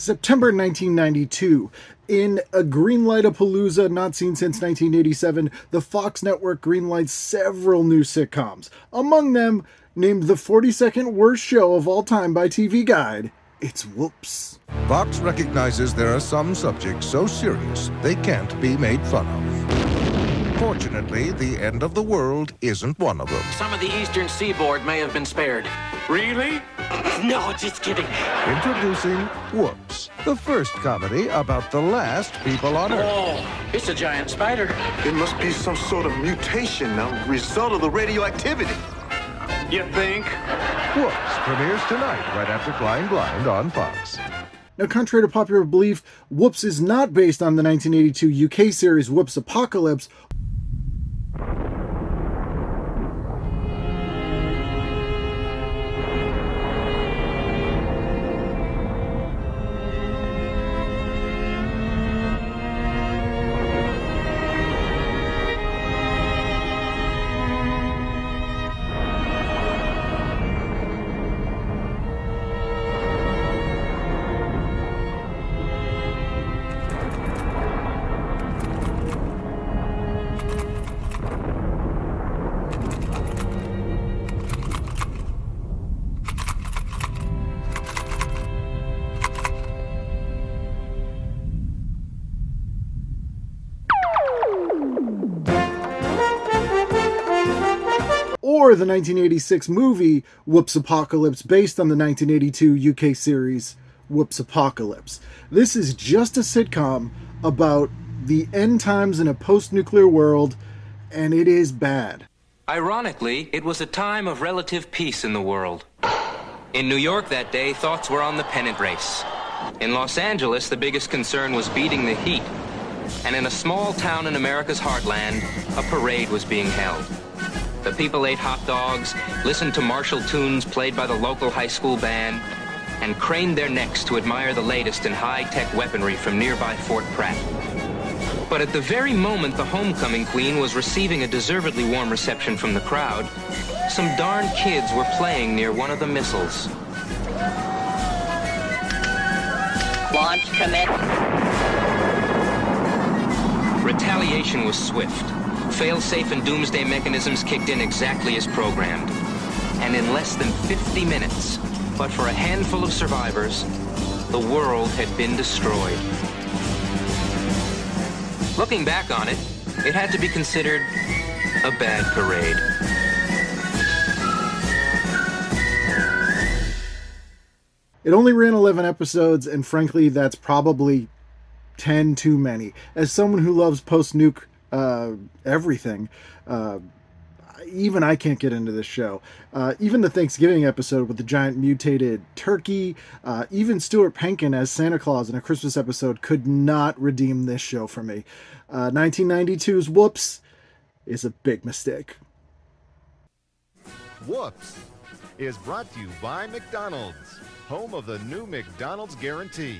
September 1992. In a greenlight-a-palooza not seen since 1987, the Fox network greenlights several new sitcoms. Among them, named the 42nd worst show of all time by TV Guide, it's Woops. Fox recognizes there are some subjects so serious they can't be made fun of. Fortunately, the end of the world isn't one of them. Some of the eastern seaboard may have been spared. Really? No, just kidding. Introducing Whoops, the first comedy about the last people on Earth. Oh, it's a giant spider. It must be some sort of mutation, a result of the radioactivity. You think? Whoops premieres tonight, right after Flying Blind on Fox. Now, contrary to popular belief, Whoops is not based on the 1982 UK series Whoops Apocalypse. Or the 1986 movie Whoops Apocalypse, based on the 1982 UK series Whoops Apocalypse. This is just a sitcom about the end times in a post-nuclear world, and it is bad. Ironically, it was a time of relative peace in the world. In New York that day, thoughts were on the pennant race. In Los Angeles, the biggest concern was beating the heat. And in a small town in America's heartland, a parade was being held. The people ate hot dogs, listened to martial tunes played by the local high school band, and craned their necks to admire the latest in high-tech weaponry from nearby Fort Pratt. But at the very moment the homecoming queen was receiving a deservedly warm reception from the crowd, some darn kids were playing near one of the missiles. Launch commit. Retaliation was swift. Fail-safe and doomsday mechanisms kicked in exactly as programmed. And in less than 50 minutes, but for a handful of survivors, the world had been destroyed. Looking back on it, it had to be considered a bad parade. It only ran 11 episodes, and frankly, that's probably 10 too many. As someone who loves post-nuke everything, even I can't get into this show. Even the Thanksgiving episode with the giant mutated turkey, even Stuart Penkin as Santa Claus in a Christmas episode could not redeem this show for me. 1992's Whoops is a big mistake. Whoops is brought to you by McDonald's, home of the new McDonald's guarantee.